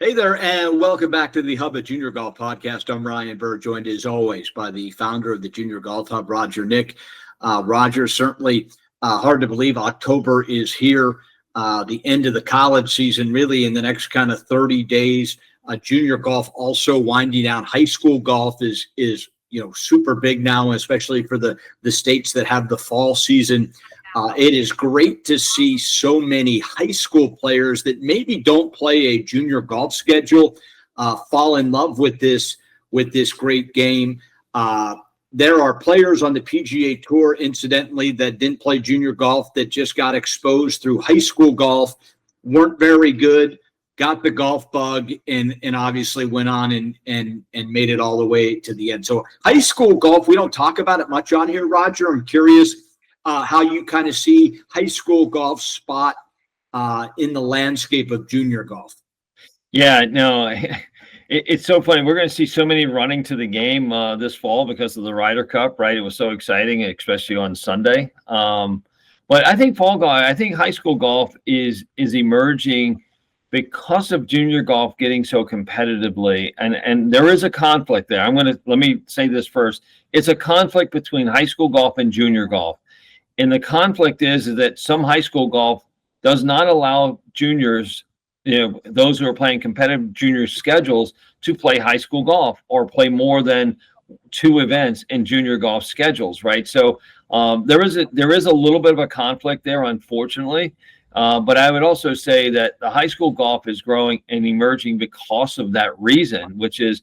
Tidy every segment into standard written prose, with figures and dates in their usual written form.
Hey there, and welcome back to the Hub of Junior Golf Podcast. I'm Ryan Burr, joined as always by the founder of the Junior Golf Hub, Roger Nick. Roger, certainly hard to believe October is here, the end of the college season, really in the next kind of 30 days. Junior golf also winding down. High school golf is super big now, especially for the states that have the fall season. It is great to see so many high school players that maybe don't play a junior golf schedule fall in love with this great game. There are players on the PGA Tour, incidentally, that didn't play junior golf that just got exposed through high school golf, weren't very good, got the golf bug, and obviously went on and made it all the way to the end. So high school golf, we don't talk about it much on here, Roger. I'm curious how you kind of see high school golf spot in the landscape of junior golf. Yeah, no, it's so funny. We're going to see so many running to the game this fall because of the Ryder Cup, right? It was so exciting, especially on Sunday. But I think high school golf is emerging because of junior golf getting so competitively, and there is a conflict there. Let me say this first. It's a conflict between high school golf and junior golf. And the conflict is that some high school golf does not allow juniors, those who are playing competitive junior schedules, to play high school golf or play more than 2 events in junior golf schedules, right? So there is a little bit of a conflict there, unfortunately. But I would also say that the high school golf is growing and emerging because of that reason, which is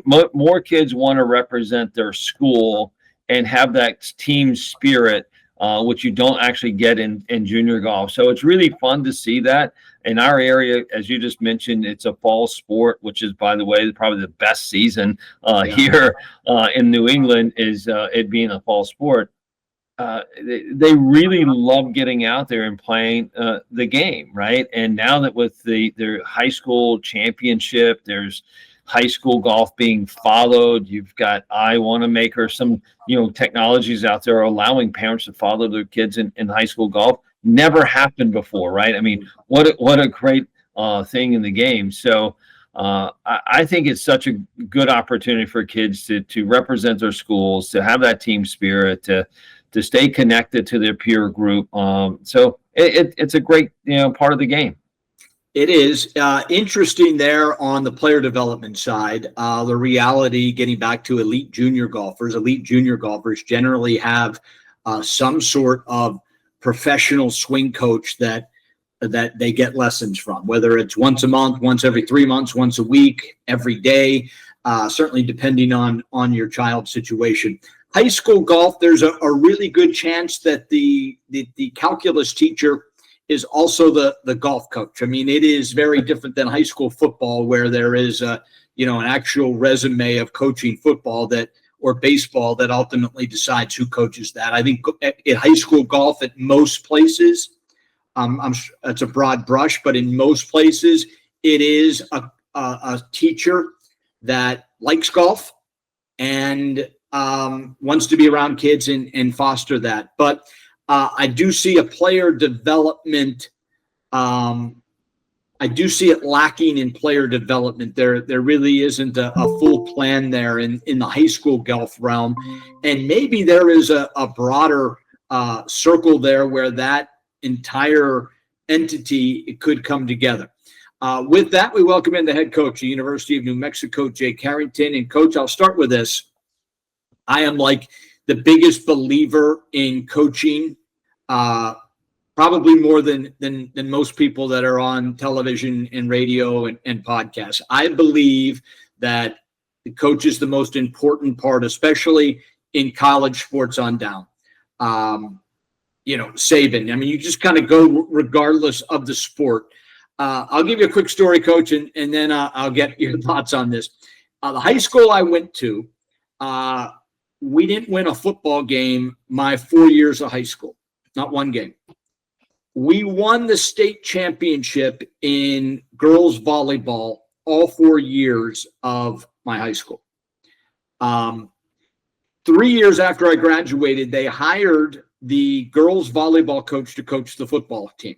more kids want to represent their school and have that team spirit, which you don't actually get in junior golf. So it's really fun to see that. In our area, as you just mentioned, it's a fall sport, which is, by the way, probably the best season here in New England, is it being a fall sport. They really love getting out there and playing the game, right? And now that with their high school championship, there's high school golf being followed. You've got I-Want-to-Maker, some technologies out there are allowing parents to follow their kids in high school golf. Never happened before, right? I mean, what a great thing in the game. So I think it's such a good opportunity for kids to represent their schools, to have that team spirit, to stay connected to their peer group. So it's a great part of the game. It is interesting there on the player development side. The reality, getting back to elite junior golfers generally have some sort of professional swing coach that they get lessons from, whether it's once a month, once every 3 months, once a week, every day, certainly depending on your child's situation. High school golf, there's a really good chance that the calculus teacher is also the golf coach. I mean, it is very different than high school football, where there is an actual resume of coaching football or baseball that ultimately decides who coaches that. I think at high school golf, at most places, it's a broad brush, but in most places, it is a teacher that likes golf and wants to be around kids and foster that. But I do see a player development. I do see it lacking in player development. There really isn't a full plan there in the high school golf realm. And maybe there is a broader circle there where that entire entity could come together. With that, we welcome in the head coach of the University of New Mexico, Jake Harrington. And Coach, I'll start with this. I am like the biggest believer in coaching, probably more than most people that are on television and radio and podcasts. I believe that the coach is the most important part, especially in college sports on down. Saban. I mean, you just kind of go regardless of the sport. I'll give you a quick story, Coach, and then I'll get your thoughts on this. The high school I went to, we didn't win a football game my 4 years of high school, not one game. We won the state championship in girls volleyball all 4 years of my high school. 3 years after I graduated, they hired the girls volleyball coach to coach the football team.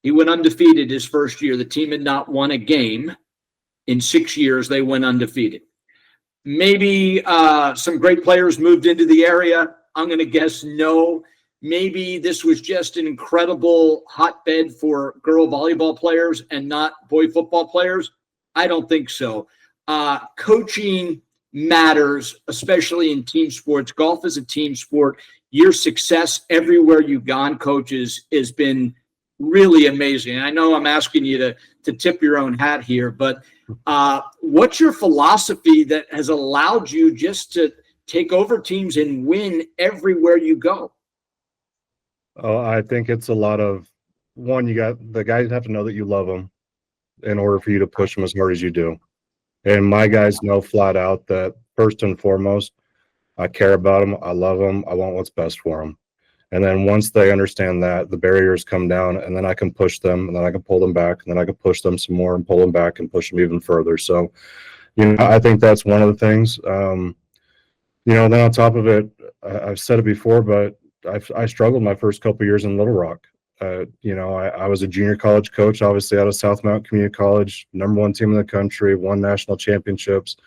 He went undefeated his first year. The team had not won a game in 6 years. They went undefeated. Maybe some great players moved into the area. I'm going to guess no. Maybe this was just an incredible hotbed for girl volleyball players and not boy football players. I don't think so. Coaching matters, especially in team sports. Golf is a team sport. Your success everywhere you've gone, coaches, has been really amazing. I know I'm asking you to tip your own hat here, but what's your philosophy that has allowed you just to take over teams and win everywhere you go? Oh, I think it's a lot of, one, you got the guys have to know that you love them in order for you to push them as hard as you do. And my guys know flat out that first and foremost, I care about them. I love them. I want what's best for them. And then once they understand that, the barriers come down, and then I can push them, and then I can pull them back, and then I can push them some more and pull them back and push them even further. So, I think that's one of the things. Then on top of it, I've said it before, but I struggled my first couple of years in Little Rock. I was a junior college coach, obviously out of South Mountain Community College, #1 team in the country, won national championships.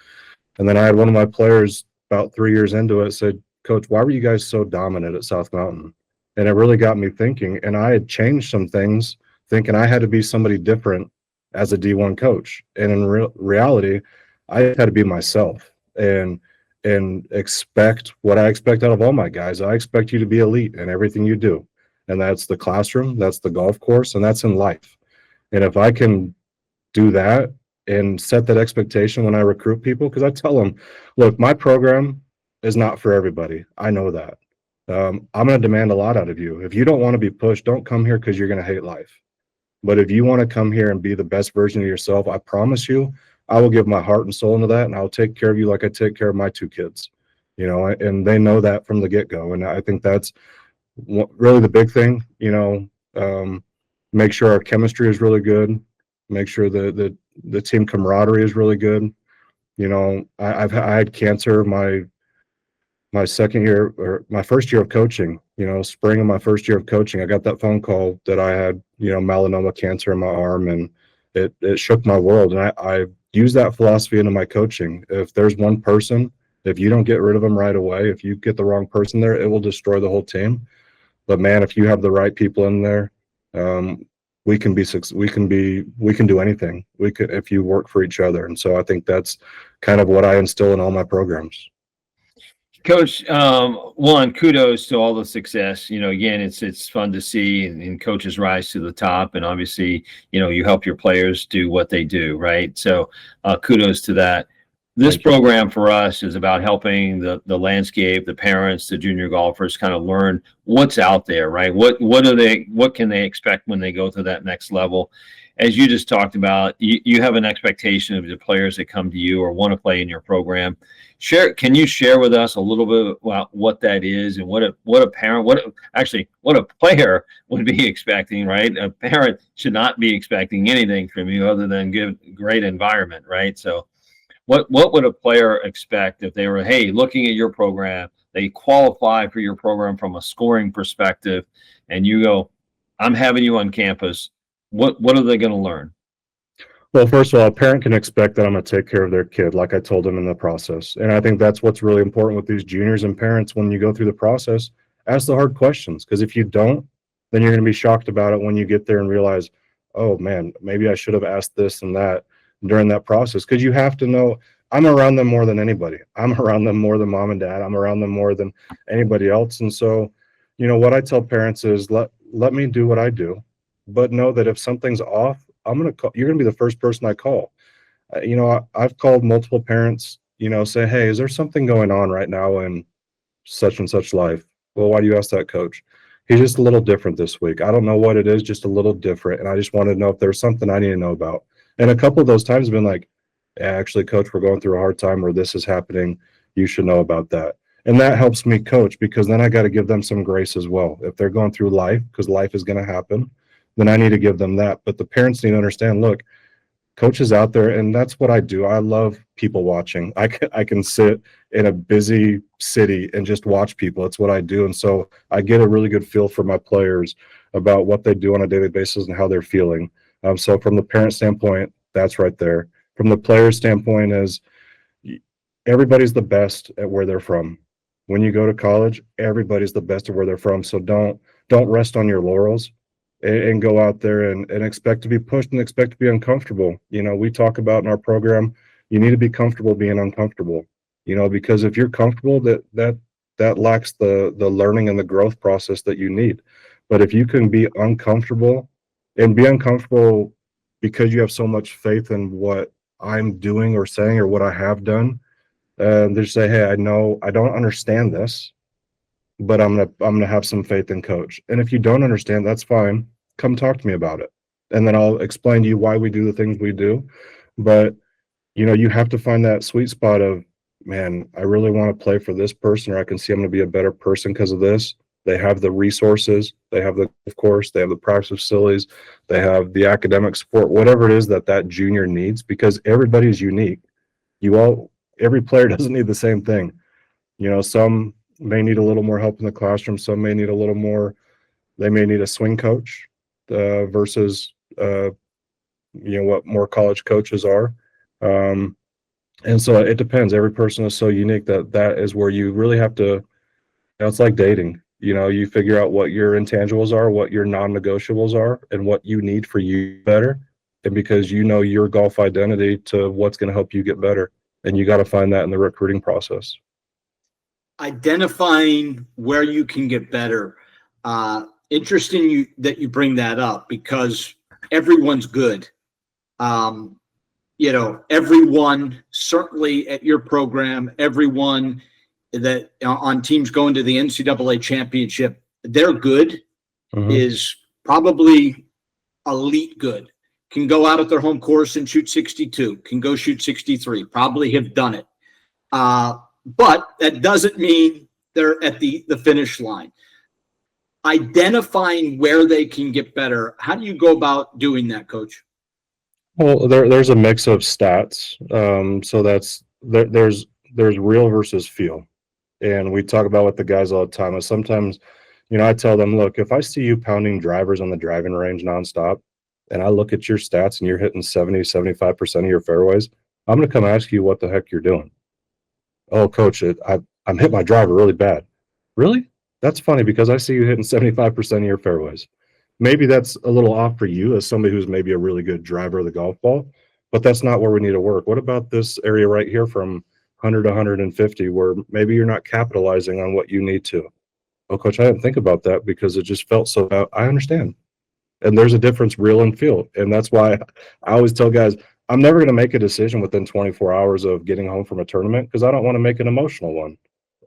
And then I had one of my players about 3 years into it said, "Coach, why were you guys so dominant at South Mountain?" And it really got me thinking. And I had changed some things, thinking I had to be somebody different as a D1 coach. And in reality, I had to be myself and expect what I expect out of all my guys. I expect you to be elite in everything you do. And that's the classroom, that's the golf course, and that's in life. And if I can do that and set that expectation when I recruit people, because I tell them, look, my program is not for everybody. I know that. I'm going to demand a lot out of you. If you don't want to be pushed, don't come here because you're going to hate life. But if you want to come here and be the best version of yourself, I promise you, I will give my heart and soul into that, and I'll take care of you like I take care of my 2 kids. And they know that from the get-go. And I think that's really the big thing. Make sure our chemistry is really good. Make sure the team camaraderie is really good. I had cancer my second year, or my first year of coaching. Spring of my first year of coaching, I got that phone call that I had melanoma cancer in my arm, and it shook my world. And I use that philosophy into my coaching. If there's one person, if you don't get rid of them right away, if you get the wrong person there, it will destroy the whole team. But man, if you have the right people in there, we can do anything. If you work for each other. And so I think that's kind of what I instill in all my programs. Coach, one, kudos to all the success. Again, it's fun to see and coaches rise to the top, and obviously, you help your players do what they do, right? So kudos to that. This program for us is about helping the landscape, the parents, the junior golfers kind of learn what's out there, right? What can they expect when they go to that next level? As you just talked about, you have an expectation of the players that come to you or want to play in your program. Can you share with us a little bit about what that is and what a player would be expecting, right? A parent should not be expecting anything from you other than give great environment, right? So what would a player expect if they were, hey, looking at your program, they qualify for your program from a scoring perspective, and you go, I'm having you on campus. What are they going to learn? Well, first of all, a parent can expect that I'm going to take care of their kid, like I told them in the process. And I think that's what's really important with these juniors and parents. When you go through the process, ask the hard questions, because if you don't, then you're going to be shocked about it when you get there and realize, oh man, maybe I should have asked this and that during that process. Because you have to know, I'm around them more than anybody. I'm around them more than mom and dad. I'm around them more than anybody else. And so, what I tell parents is let me do what I do, but know that if something's off, you're going to be the first person I call. I've called multiple parents, say, hey, is there something going on right now in such and such life? Well, why do you ask that, coach? He's just a little different this week. I don't know what it is, just a little different. And I just wanted to know if there's something I need to know about. And a couple of those times have been like, yeah, actually, coach, we're going through a hard time, or this is happening. You should know about that. And that helps me coach, because then I got to give them some grace as well. If they're going through life, because life is going to happen, then I need to give them that. But the parents need to understand, look, coaches out there, and that's what I do. I love people watching. I can sit in a busy city and just watch people. It's what I do. And so I get a really good feel for my players about what they do on a daily basis and how they're feeling. So from the parent standpoint, that's right there. From the player standpoint is everybody's the best at where they're from. When you go to college, everybody's the best at where they're from. So don't rest on your laurels and go out there and expect to be pushed and expect to be uncomfortable. We talk about in our program, you need to be comfortable being uncomfortable, because if you're comfortable, that lacks the learning and the growth process that you need. But if you can be uncomfortable and be uncomfortable because you have so much faith in what I'm doing or saying or what I have done, just say, hey, I know I don't understand this, but I'm gonna have some faith in coach. And if you don't understand, that's fine. Come talk to me about it, and then I'll explain to you why we do the things we do. But you have to find that sweet spot of, man, I really want to play for this person, or I can see I'm going to be a better person because of this. They have the resources, they have the, of course, they have the practice facilities, they have the academic support, whatever it is that junior needs, because everybody's unique. Every player doesn't need the same thing. Some may need a little more help in the classroom. Some may need a little more. They may need a swing coach versus what more college coaches are. And so it depends. Every person is so unique that is where you really have to. It's like dating. You figure out what your intangibles are, what your non-negotiables are, and what you need for you better. And because your golf identity to what's going to help you get better, and you got to find that in the recruiting process. Identifying where you can get better. Interesting that you bring that up, because everyone's good. Everyone, certainly at your program, everyone that on teams going to the NCAA championship, they're good, is probably elite good. Can go out at their home course and shoot 62, can go shoot 63, probably have done it. But that doesn't mean they're at the finish line. Identifying where they can get better. How do you go about doing that, Coach? Well, there's a mix of stats. So there's real versus feel. And we talk about with the guys all the time. And sometimes, I tell them, look, if I see you pounding drivers on the driving range nonstop, and I look at your stats and you're hitting 70, 75% of your fairways, I'm going to come ask you what the heck you're doing. Oh, coach, I'm hitting my driver really bad. Really? That's funny, because I see you hitting 75% of your fairways. Maybe that's a little off for you as somebody who's maybe a really good driver of the golf ball, but that's not where we need to work. What about this area right here from 100 to 150 where maybe you're not capitalizing on what you need to? Oh, coach, I didn't think about that because it just felt so bad. I understand. And there's a difference, real and feel. And that's why I always tell guys, I'm never going to make a decision within 24 hours of getting home from a tournament, because I don't want to make an emotional one.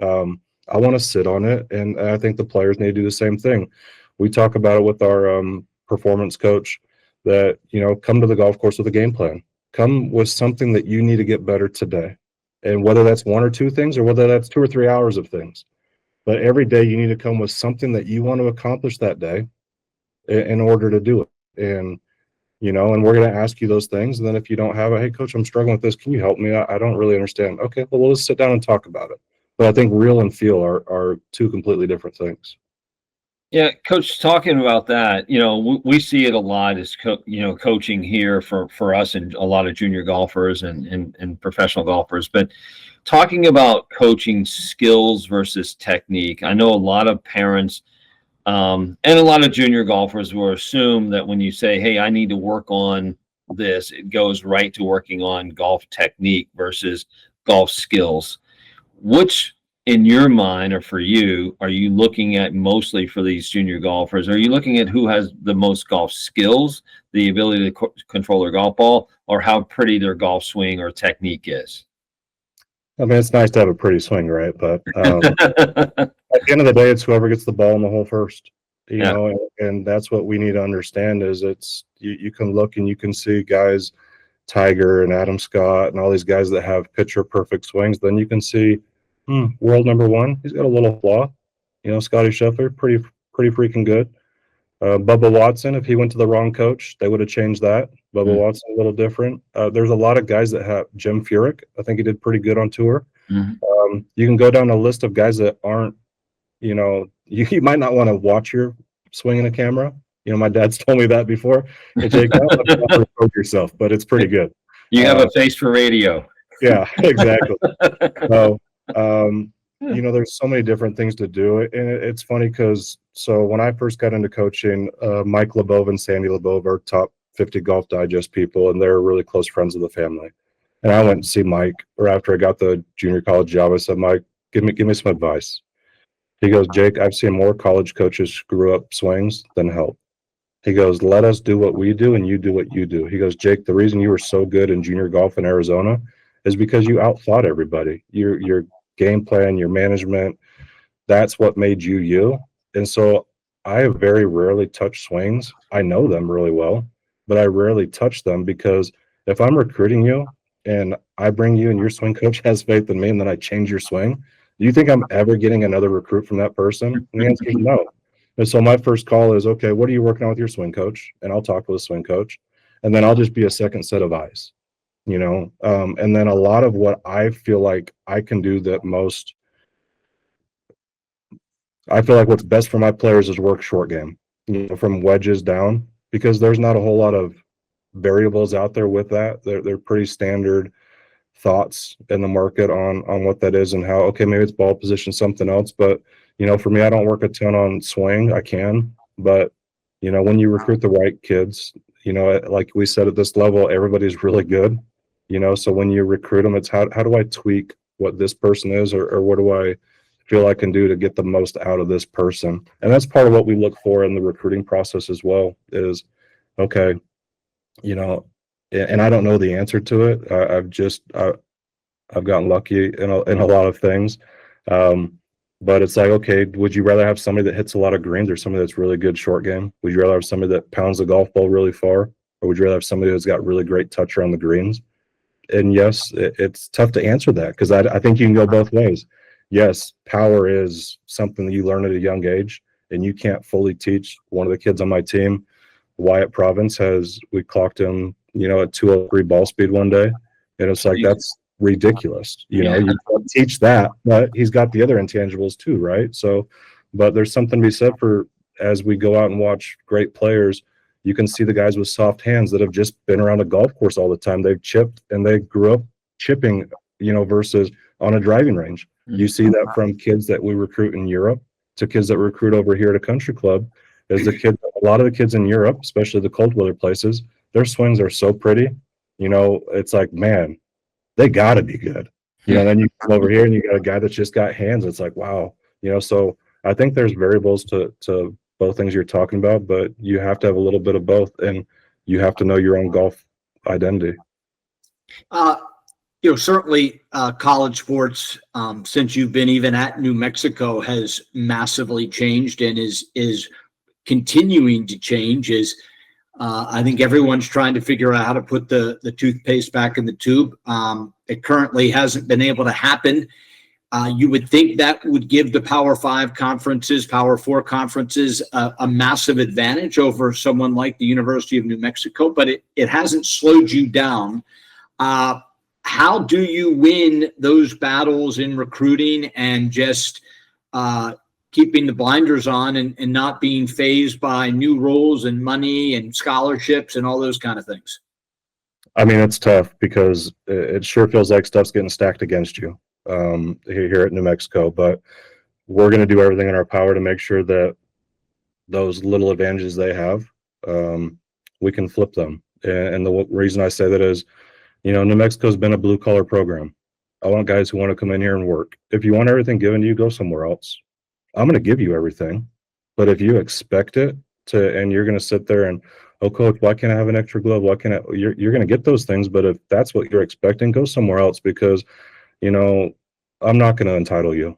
I want to sit on it, and I think the players need to do the same thing. We talk about it with our performance coach that, come to the golf course with a game plan. Come with something that you need to get better today. And whether that's one or two things or whether that's 2 or 3 hours of things. But every day you need to come with something that you want to accomplish that day in order to do it. And and we're going to ask you those things. And then if you don't have it, hey, coach, I'm struggling with this. Can you help me? I don't really understand. Okay, well, we'll just sit down and talk about it. But I think real and feel are two completely different things. Yeah, Coach, talking about that, we see it a lot as coaching here for us and a lot of junior golfers and professional golfers. But talking about coaching skills versus technique, I know a lot of parents and a lot of junior golfers will assume that when you say, hey, I need to work on this, it goes right to working on golf technique versus golf skills. Which, in your mind, or for you, are you looking at mostly for these junior golfers? Are you looking at who has the most golf skills, the ability to control their golf ball, or how pretty their golf swing or technique is? I mean, it's nice to have a pretty swing, right? But at the end of the day, it's whoever gets the ball in the hole first, and that's what we need to understand is you can look and you can see guys, Tiger and Adam Scott and all these guys that have picture perfect swings. Then you can see world number one, he's got a little flaw. Scotty Scheffler, pretty freaking good. Bubba Watson, if he went to the wrong coach, they would have changed that. Bubba Watson, a little different. There's a lot of guys that have Jim Furyk. I think he did pretty good on tour. You can go down a list of guys that aren't, you might not want to watch your swing in a camera. My dad's told me that before. Hey, Jake, don't record yourself, but it's pretty good. You have a face for radio. Yeah, exactly. So, there's so many different things to do. And it's funny because, when I first got into coaching, Mike LeBove and Sandy LeBove are top 50 Golf Digest people, and they're really close friends of the family. And I went to see Mike, or after I got the junior college job, I said, Mike, give me some advice. He goes, Jake, I've seen more college coaches screw up swings than help. He goes, let us do what we do and you do what you do. He goes, Jake, the reason you were so good in junior golf in Arizona is because you outthought everybody. Your game plan, your management, that's what made you you. And so I very rarely touch swings. I know them really well, but I rarely touch them because if I'm recruiting you and I bring you and your swing coach has faith in me and then I change your swing, do you think I'm ever getting another recruit from that person? And the answer is no. And so my first call is, okay, what are you working on with your swing coach? And I'll talk with the swing coach. And then I'll just be a second set of eyes, and then a lot of what I feel like I can do that most, I feel like what's best for my players is work short game, from wedges down, because there's not a whole lot of variables out there with that. They're pretty standard thoughts in the market on what that is and how, okay, maybe it's ball position, something else. But, for me, I don't work a ton on swing. I can, but, when you recruit the right kids, like we said, at this level, everybody's really good, so when you recruit them, it's how do I tweak what this person is, or what do I feel I can do to get the most out of this person? And that's part of what we look for in the recruiting process as well is, okay, and I don't know the answer to it. I've gotten lucky in a lot of things. But it's like, okay, would you rather have somebody that hits a lot of greens or somebody that's really good short game? Would you rather have somebody that pounds the golf ball really far? Or would you rather have somebody who's got really great touch around the greens? And yes, it's tough to answer that because I think you can go both ways. Yes, power is something that you learn at a young age, and you can't fully teach. One of the kids on my team, Wyatt Province, we clocked him, at 203 ball speed one day. And it's like, that's ridiculous. You can't teach that, but he's got the other intangibles too, right? So, but there's something to be said for, as we go out and watch great players, you can see the guys with soft hands that have just been around a golf course all the time. They've chipped and they grew up chipping, versus on a driving range. You see that from kids that we recruit in Europe to kids that recruit over here at a country club. Is a lot of the kids in Europe, especially the cold weather places, their swings are so pretty. It's like, man, they got to be good. Then you come over here and you got a guy that's just got hands. It's like, wow. So I think there's variables to both things you're talking about, but you have to have a little bit of both, and you have to know your own golf identity. Certainly college sports, since you've been even at New Mexico, has massively changed and is continuing to change. I think everyone's trying to figure out how to put the toothpaste back in the tube. It currently hasn't been able to happen. You would think that would give the Power 5 conferences, Power 4 conferences, a massive advantage over someone like the University of New Mexico, but it hasn't slowed you down. How do you win those battles in recruiting and just keeping the blinders on and not being fazed by new rules and money and scholarships and all those kind of things? I mean, it's tough because it sure feels like stuff's getting stacked against you here at New Mexico, but we're going to do everything in our power to make sure that those little advantages they have, we can flip them. And the reason I say that is, New Mexico's been a blue collar program. I want guys who want to come in here and work. If you want everything given to you, go somewhere else. I'm going to give you everything. But if you expect it and you're going to sit there and, oh, coach, why can't I have an extra glove? Why can't I? You're going to get those things. But if that's what you're expecting, go somewhere else because, I'm not going to entitle you.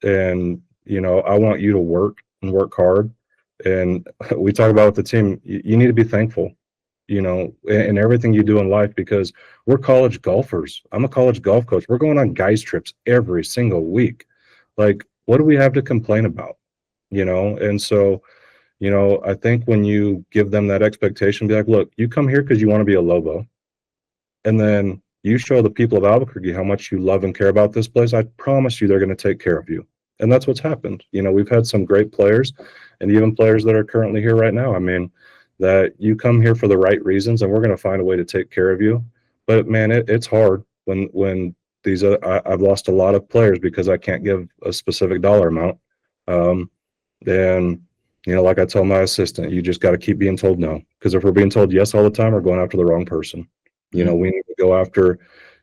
And, I want you to work and work hard. And we talk about with the team, you need to be thankful, in everything you do in life because we're college golfers. I'm a college golf coach. We're going on guys trips every single week. Like, what do we have to complain about? And so, I think when you give them that expectation, be like, look, you come here because you want to be a Lobo. And then you show the people of Albuquerque how much you love and care about this place. I promise you they're going to take care of you. And that's what's happened. We've had some great players and even players that are currently here right now. I mean, that you come here for the right reasons and we're going to find a way to take care of you. But man, it's hard when these I've lost a lot of players because I can't give a specific dollar amount. And like I tell my assistant, you just got to keep being told no. Because if we're being told yes all the time, we're going after the wrong person. We need to go after,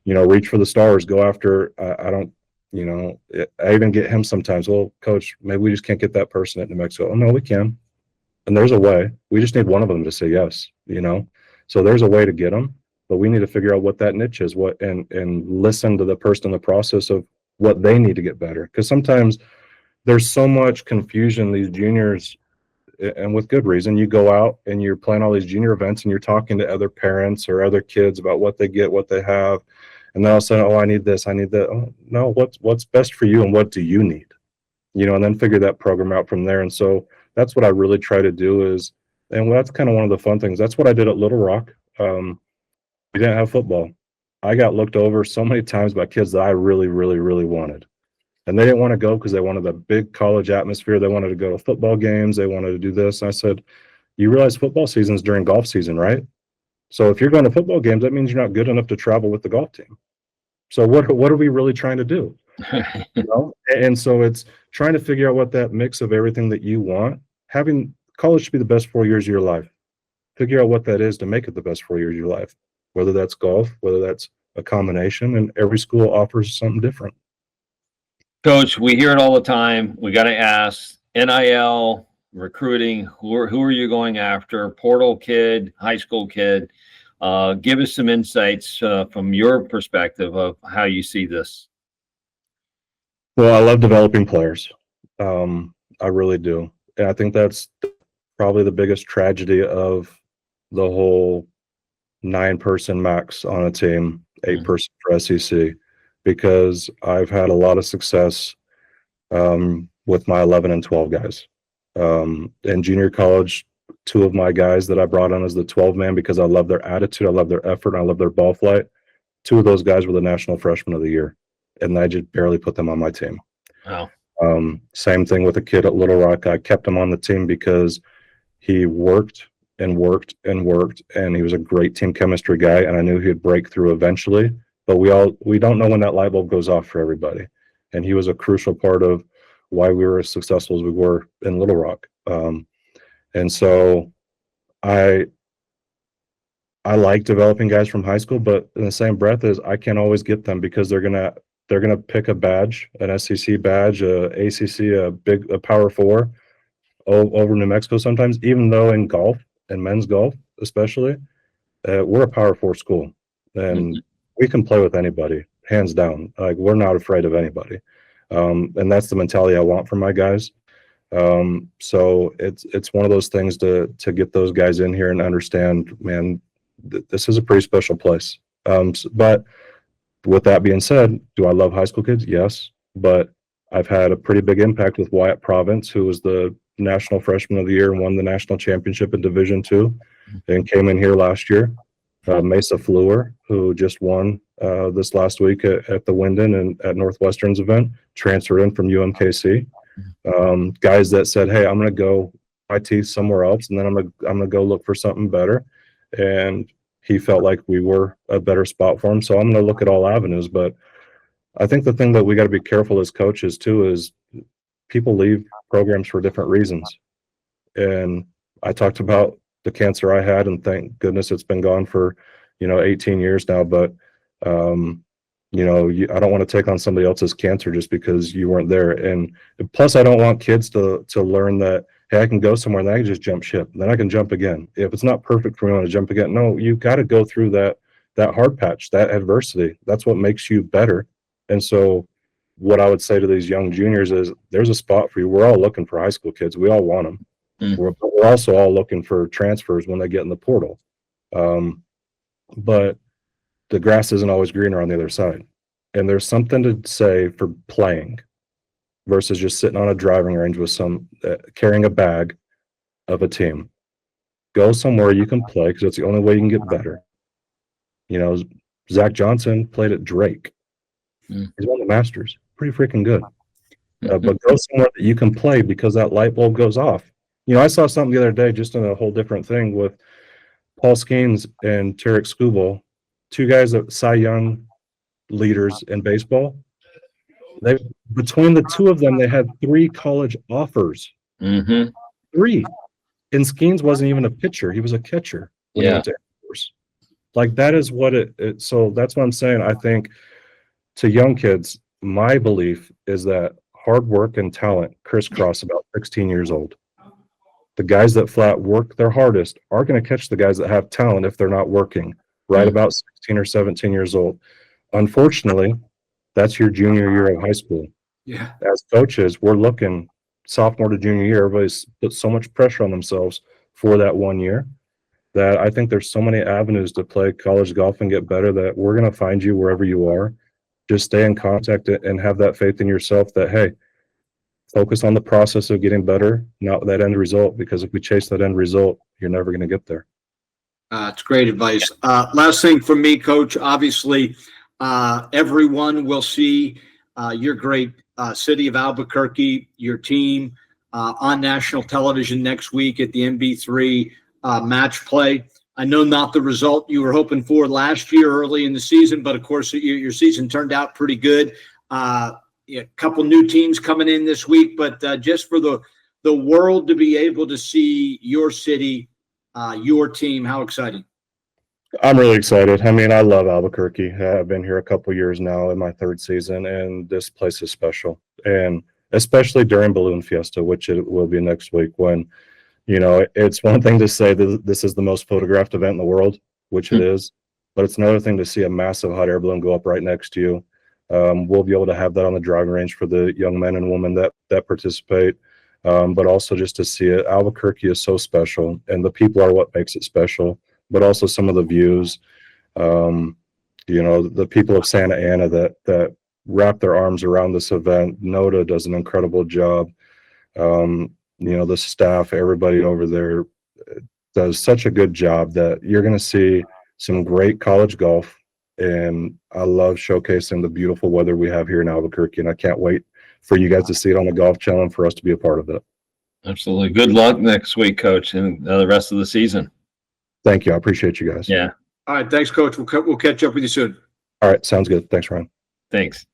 reach for the stars, go after, I don't, I even get him sometimes. Well, coach, maybe we just can't get that person at New Mexico. Oh, no, we can. And there's a way. We just need one of them to say yes, So there's a way to get them, but we need to figure out what that niche is, and listen to the person in the process of what they need to get better. Because sometimes there's so much confusion, these juniors, and with good reason. You go out and you're playing all these junior events and you're talking to other parents or other kids about what they get, what they have. And then all of a sudden, oh, I need this, I need that. Oh, no, what's best for you and what do you need? And then figure that program out from there. And so that's what I really try to do is, and that's kind of one of the fun things. That's what I did at Little Rock. We didn't have football. I got looked over so many times by kids that I really, really, really wanted. And they didn't want to go because they wanted the big college atmosphere. They wanted to go to football games. They wanted to do this. And I said, you realize football season is during golf season, right? So if you're going to football games, that means you're not good enough to travel with the golf team. So what are we really trying to do? And so it's trying to figure out what that mix of everything that you want. Having college should be the best 4 years of your life. Figure out what that is to make it the best 4 years of your life, whether that's golf, whether that's a combination, and every school offers something different. Coach, we hear it all the time. We got to ask NIL, recruiting, who are you going after? Portal kid, high school kid. Give us some insights from your perspective of how you see this. Well, I love developing players. I really do. And I think that's probably the biggest tragedy of the whole 9-person max on a team, 8-person for SEC, because I've had a lot of success with my 11 and 12 guys. In junior college, 2 of my guys that I brought on as the 12-man because I love their attitude, I love their effort, and I love their ball flight. 2 of those guys were the National Freshman of the Year, and I just barely put them on my team. Wow. Same thing with a kid at Little Rock. I kept him on the team because he worked and worked and worked, and he was a great team chemistry guy, and I knew he'd break through eventually. But we don't know when that light bulb goes off for everybody. And he was a crucial part of why we were as successful as we were in Little Rock. And so I like developing guys from high school, but in the same breath as I can't always get them because they're gonna pick a badge, an SEC badge, a ACC, a Power 4 over New Mexico sometimes, even though in golf and men's golf especially, we're a Power 4 school and we can play with anybody, hands down. Like, we're not afraid of anybody. And that's the mentality I want from my guys. So it's one of those things to get those guys in here and understand, man, this is a pretty special place. But with that being said, do I love high school kids? Yes, but I've had a pretty big impact with Wyatt Province, who was the National Freshman of the Year and won the national championship in Division II and came in here last year. Mesa Fleur, who just won this last week at the Wyndon and at Northwestern's event, transferred in from UMKC. Guys that said, hey, I'm going to go my teeth somewhere else, and then I'm going to go look for something better. And he felt like we were a better spot for him. So I'm going to look at all avenues. But I think the thing that we got to be careful as coaches too is people leave programs for different reasons. And I talked about the cancer I had, and thank goodness it's been gone for 18 years now. But I don't want to take on somebody else's cancer just because you weren't there. And plus, I don't want kids to learn that, hey, I can go somewhere and I can just jump ship, and then I can jump again. If it's not perfect for me, I want to jump again. No, you got to go through that hard patch, that adversity. That's what makes you better. And so what I would say to these young juniors is there's a spot for you. We're all looking for high school kids. We all want them. We're also all looking for transfers when they get in the portal. But the grass isn't always greener on the other side. And there's something to say for playing versus just sitting on a driving range with carrying a bag of a team. Go somewhere you can play because it's the only way you can get better. You know, Zach Johnson played at Drake. He's won the Masters. Pretty freaking good. But go somewhere that you can play because that light bulb goes off. You know, I saw something the other day just in a whole different thing with Paul Skeens and Tarek Skubal, two guys that Cy Young leaders in baseball. They between the two of them, they had 3 college offers. 3. And Skeens wasn't even a pitcher; he was a catcher when he went to Air Force. Like that is what it. So that's what I'm saying. I think to young kids, my belief is that hard work and talent crisscross about 16 years old. The guys that flat work their hardest are going to catch the guys that have talent if they're not working right about 16 or 17 years old. Unfortunately, that's your junior year of high school. Yeah. As coaches, we're looking sophomore to junior year. Everybody's put so much pressure on themselves for that 1 year that I think there's so many avenues to play college golf and get better that we're going to find you wherever you are. Just stay in contact and have that faith in yourself that, hey, focus on the process of getting better, not that end result, because if we chase that end result, you're never going to get there. It's great advice. Last thing from me, Coach, obviously everyone will see your great city of Albuquerque, your team on national television next week at the MB3 match play. I know not the result you were hoping for last year early in the season, but of course your season turned out pretty good. A couple new teams coming in this week, but just for the world to be able to see your city, your team, how exciting. I'm really excited. I mean, I love Albuquerque. I've been here a couple years now in my 3rd season, and this place is special. And especially during Balloon Fiesta, which it will be next week, when, you know, it's one thing to say that this is the most photographed event in the world, which it is, but it's another thing to see a massive hot air balloon go up right next to you. We'll be able to have that on the driving range for the young men and women that participate, but also just to see it. Albuquerque is so special, and the people are what makes it special, but also some of the views. You know, the people of Santa Ana that wrap their arms around this event. Noda does an incredible job. You know, the staff, everybody over there does such a good job that you're going to see some great college golf. And I love showcasing the beautiful weather we have here in Albuquerque. And I can't wait for you guys to see it on the Golf Channel and for us to be a part of it. Absolutely. Good luck next week, Coach, and the rest of the season. Thank you. I appreciate you guys. Yeah. All right. Thanks, Coach. We'll catch up with you soon. All right. Sounds good. Thanks, Ryan. Thanks.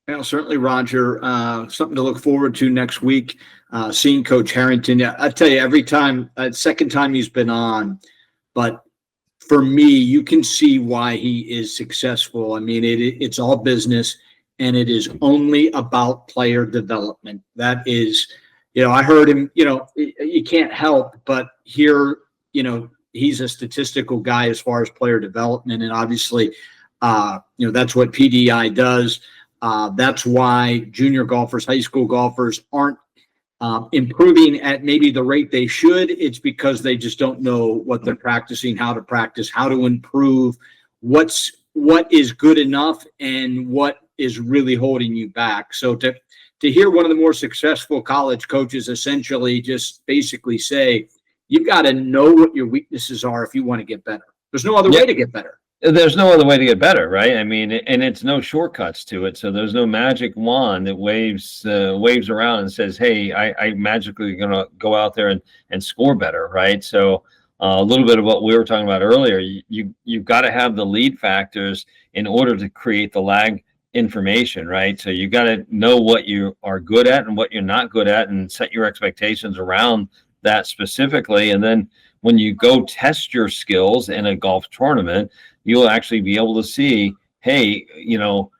Well, certainly, Roger. Something to look forward to next week. Seeing Coach Harrington. I tell you, every time, second time he's been on, but for me, you can see why he is successful. I mean, it's all business, and it is only about player development. That is, you know, I heard him, you know, you can't help but hear, you know, he's a statistical guy as far as player development. And obviously, you know, that's what PDI does. That's why junior golfers, high school golfers aren't improving at maybe the rate they should. It's because they just don't know what they're practicing, how to practice, how to improve, what is good enough and what is really holding you back. So to hear one of the more successful college coaches essentially just basically say, you've got to know what your weaknesses are if you want to get better. There's no other way to get better. There's no other way to get better, right? I mean, and it's no shortcuts to it. So there's no magic wand that waves around and says, hey, I magically going to go out there and score better, right? So a little bit of what we were talking about earlier, you've got to have the lead factors in order to create the lag information, right? So you got to know what you are good at and what you're not good at and set your expectations around that specifically. And then when you go test your skills in a golf tournament, you'll actually be able to see, hey, you know,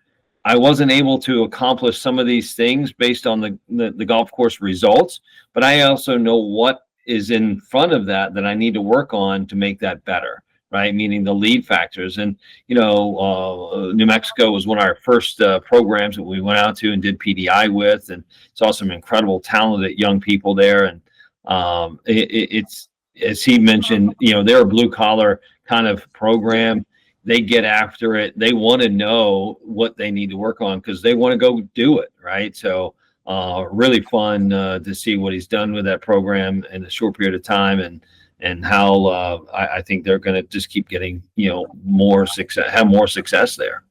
I wasn't able to accomplish some of these things based on the golf course results, but I also know what is in front of that I need to work on to make that better, right? Meaning the lead factors. And, you know, New Mexico was one of our first programs that we went out to and did PDI with, and saw some incredible talented young people there. And it's, as he mentioned, you know, they're a blue collar kind of program. They get after it. They want to know what they need to work on because they want to go do it, right? So really fun to see what he's done with that program in a short period of time, and how I think they're going to just keep getting more success, have more success there.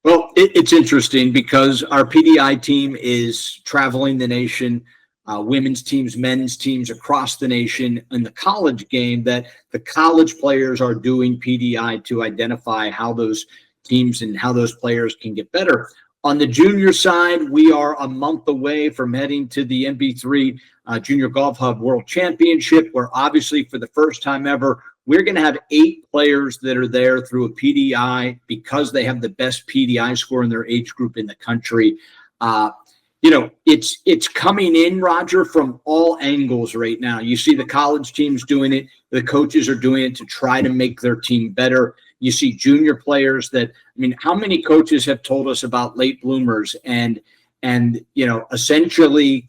Well, it's interesting because our PDI team is traveling the nation, women's teams, men's teams across the nation in the college game, that the college players are doing PDI to identify how those teams and how those players can get better. On the junior side, we are a month away from heading to the MB3 Junior Golf Hub World Championship, where obviously for the first time ever, we're going to have 8 players that are there through a PDI because they have the best PDI score in their age group in the country. It's coming in, Roger, from all angles right now. You see the college teams doing it. The coaches are doing it to try to make their team better. You see junior players how many coaches have told us about late bloomers and essentially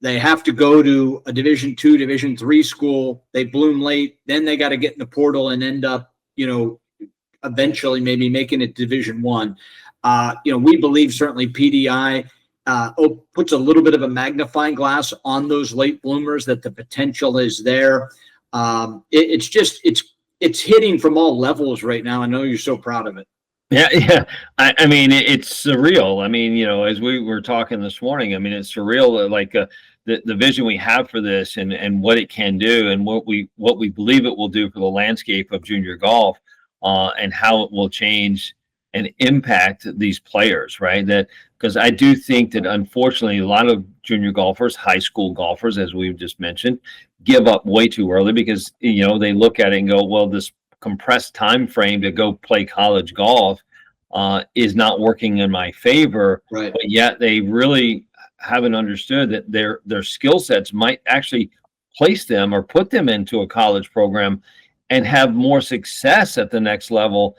they have to go to a Division II, Division III school. They bloom late. Then they got to get in the portal and end up, eventually maybe making it Division I. We believe certainly PDI puts a little bit of a magnifying glass on those late bloomers, that the potential is there. It's hitting from all levels right now. I know you're so proud of it. Yeah. I mean, it's surreal. I mean, as we were talking this morning, I mean, it's surreal, like the vision we have for this and what it can do and what we believe it will do for the landscape of junior golf, and how it will change and impact these players, right? That because I do think that unfortunately a lot of junior golfers, high school golfers, as we've just mentioned, give up way too early because they look at it and go, well, this compressed time frame to go play college golf is not working in my favor. Right. But yet they really haven't understood that their skill sets might actually place them or put them into a college program and have more success at the next level,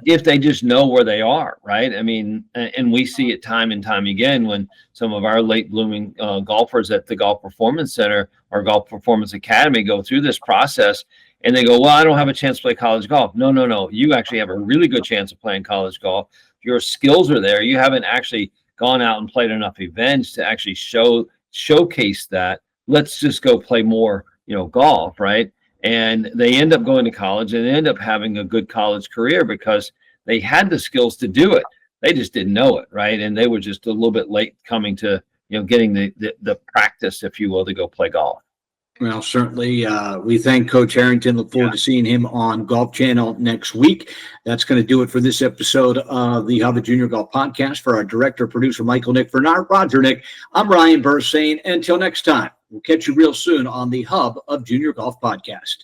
if they just know where they are, right? I mean, and we see it time and time again when some of our late blooming golfers at the Golf Performance Center or Golf Performance Academy go through this process and they go, well, I don't have a chance to play college golf. No. You actually have a really good chance of playing college golf. Your skills are there. You haven't actually gone out and played enough events to actually showcase that. Let's just go play more, golf, right? And they end up going to college and end up having a good college career because they had the skills to do it. They just didn't know it, right? And they were just a little bit late coming to, getting the practice, if you will, to go play golf. Well, certainly, we thank Coach Harrington. Look forward to seeing him on Golf Channel next week. That's going to do it for this episode of the Hub of Junior Golf Podcast. For our director, producer, Michael Nick, for Roger Nick, I'm Ryan Burr saying until next time, we'll catch you real soon on the Hub of Junior Golf Podcast.